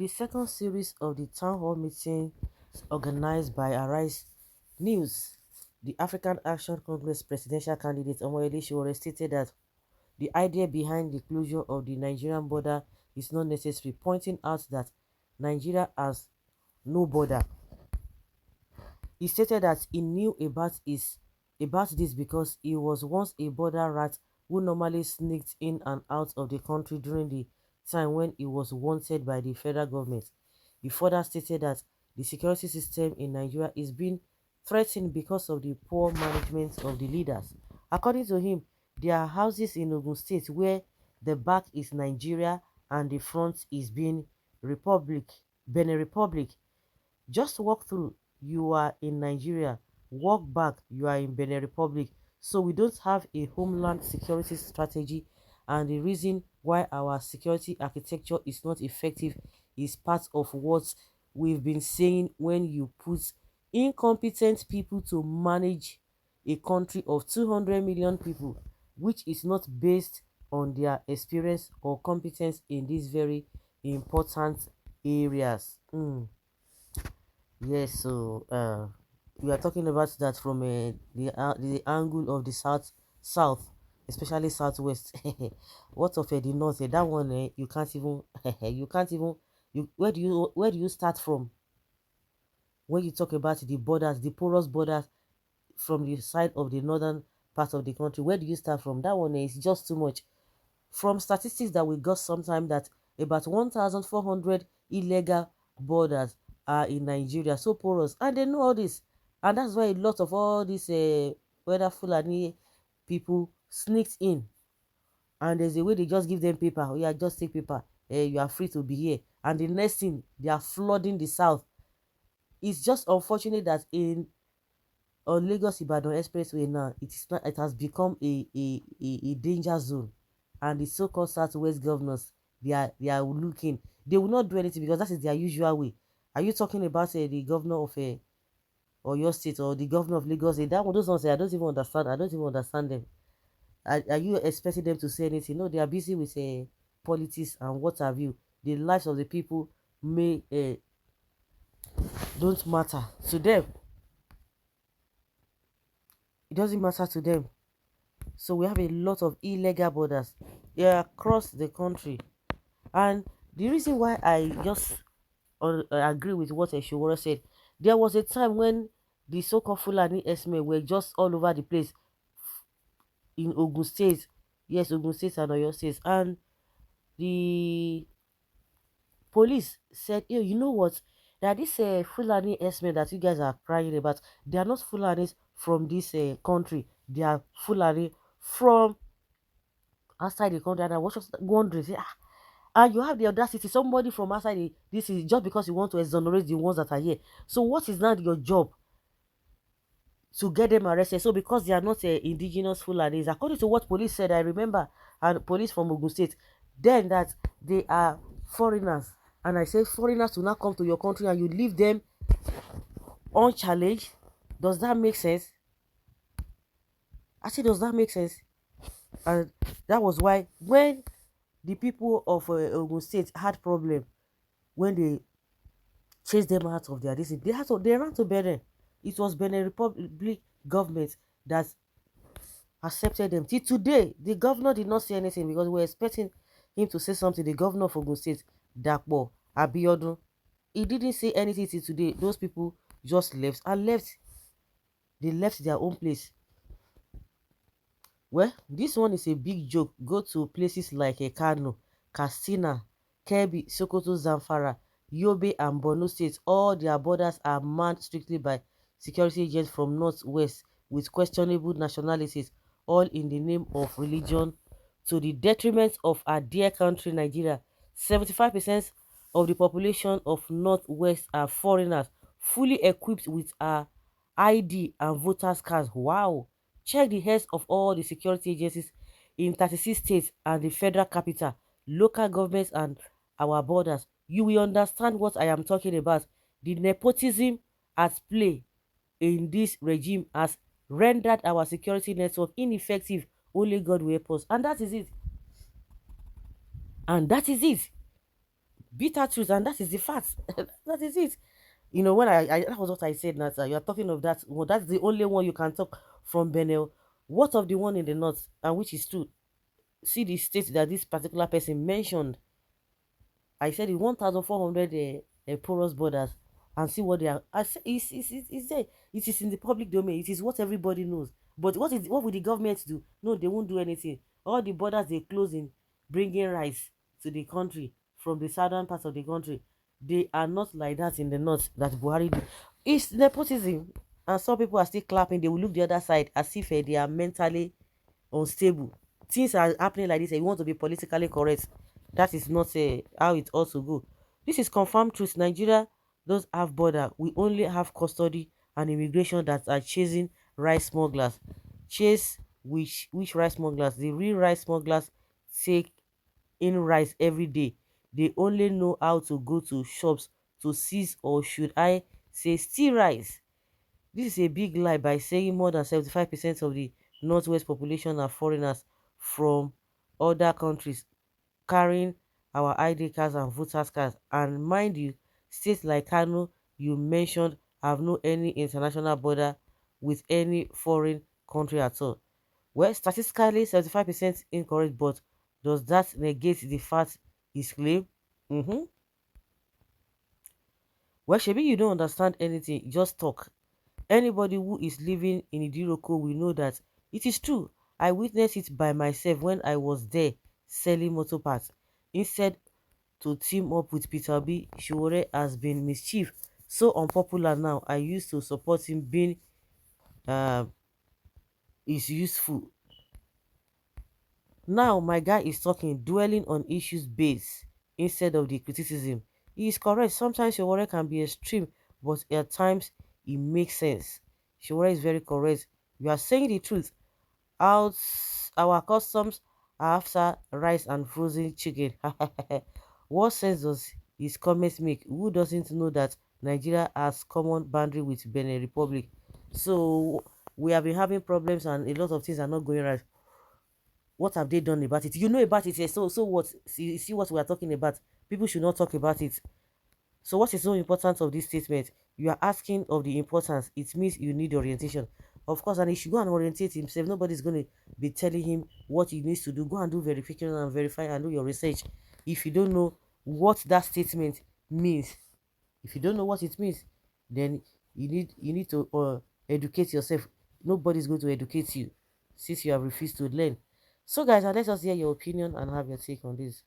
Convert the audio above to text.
the second series of the town hall meeting organized by Arise News, the African Action Congress presidential candidate Omoyele Sowore stated that the idea behind the closure of the Nigerian border is not necessary, pointing out that Nigeria has no border. He stated that he knew about this because he was once a border rat who normally sneaked in and out of the country during the time when he was wanted by the federal government. He further stated that the security system in Nigeria is being threatened because of the poor management of the leaders. According to him, there are houses in Ogun State where the back is Nigeria and the front is Benin Republic. Just walk through, you are in Nigeria. Walk back, you are in Benin Republic. So we don't have a homeland security strategy, and the reason why our security architecture is not effective is part of what we've been saying. When you put incompetent people to manage a country of 200 million people, which is not based on their experience or competence in these very important areas. Yes, so we are talking about that from the angle of the south, especially southwest. What of the north? That one you can't even you can't even you where do you start from when you talk about the borders, the porous borders from the side of the northern part of the country? Where do you start from? That one is just too much. From statistics that we got sometime, that about 1,400 illegal borders are in Nigeria, so porous, and they know all this, and that's why a lot of all these whether Fulani people sneaked in, and there's a way they just give them paper. Oh yeah, just take paper. You are free to be here, and the next thing they are flooding the south. It's just unfortunate that in on Lagos Ibadan Expressway now, it has become a danger zone, and the so-called Southwest governors, they are looking. They will not do anything because that is their usual way. Are you talking about the governor of or your state, or the governor of Lagos? That one, those ones, I don't even understand. I don't even understand them. Are you expecting them to say anything? No, they are busy with politics and what have you. The lives of the people may don't matter to them. It doesn't matter to them. So we have a lot of illegal borders across the country. And the reason why I just agree with what Eshowora said, there was a time when the so-called Fulani Esme were just all over the place in Ogun State. Yes, Ogun State and Oyo State. And the police said, "Yo, you know what? That this Fulani Esme that you guys are crying about, they are not Fulanis from this country. They are Fulani from outside the country." And I was just wondering, say, ah, and you have the audacity, somebody from outside this is just because you want to exonerate the ones that are here. So what is now your job to get them arrested? So because they are not indigenous Fulanis, according to what police said, I remember, and police from Ogun State, then that they are foreigners. And I say foreigners will not come to your country and you leave them unchallenged. Does that make sense? I say, does that make sense? And that was why when the people of Ogun State had problem, when they chased them out of their district, they ran to Benin. It was Benin Republic government that accepted them. Till today, the governor did not say anything because we were expecting him to say something. The governor of Ogun State, Dapo Abiodun, he didn't say anything till today. Those people just left and left. They left their own place. Well, this one is a big joke. Go to places like Kano, Katsina, Kebbi, Sokoto, Zamfara, Yobe, and Borno states. All their borders are manned strictly by security agents from northwest with questionable nationalities, all in the name of religion, to the detriment of our dear country, Nigeria. 75% of the population of northwest are foreigners, fully equipped with our ID and voters cards. Wow. Check the heads of all the security agencies in 36 states and the federal capital, local governments, and our borders. You will understand what I am talking about. The nepotism at play in this regime has rendered our security network ineffective. Only God will help us. And that is it. And that is it. Bitter truth, and that is the fact. That is it. When that was what I said, now, sir. You are talking of that. Well, that's the only one you can talk from Benel. What of the one in the north, and which is true? See the state that this particular person mentioned. I said it 1,400 porous borders, and see what they are. I said it's there. It is in the public domain. It is what everybody knows. But what will the government do? No, they won't do anything. All the borders they closing, bringing rice to the country from the southern part of the country. They are not like that in the north that Buhari did. It's nepotism, and some people are still clapping. They will look the other side as if they are mentally unstable. Things are happening like this and you want to be politically correct. That is not how it ought to go. This is confirmed truth. Nigeria does have border. We only have custody and immigration that are chasing rice smugglers. Chase which rice smugglers? The real rice smugglers take in rice every day. They only know how to go to shops to seize, or should I say steal rice. This is a big lie by saying more than 75% of the Northwest population are foreigners from other countries carrying our ID cards and voters cards. And mind you, states like Kano you mentioned have no any international border with any foreign country at all. Well, statistically, 75% incorrect, but does that negate the fact is claimed? Mm-hmm. Well, Shebi, you don't understand anything, just talk. Anybody who is living in Idiroko will know that it is true. I witnessed it by myself when I was there selling motor parts. Instead to team up with Peter B, Shiwore has been mischief. So unpopular now. I used to support him being uh, is useful. Now my guy is talking, dwelling on issues base instead of the criticism. He is correct. Sometimes your work can be extreme, but at times it makes sense. Shiwara is very correct. You are saying the truth. Out our customs are after rice and frozen chicken. What sense does his comments make? Who doesn't know that Nigeria has common boundary with Benin Republic? So we have been having problems and a lot of things are not going right. What have they done about it? You know about it, yes. So what? See what we are talking about. People should not talk about it. So what is so important of this statement? You are asking of the importance. It means you need orientation. Of course, and he should go and orientate himself. Nobody's going to be telling him what he needs to do. Go and do verification and verify and do your research. If you don't know what that statement means, if you don't know what it means, then you need to educate yourself. Nobody's going to educate you since you have refused to learn. So guys, let us hear your opinion and have your take on this.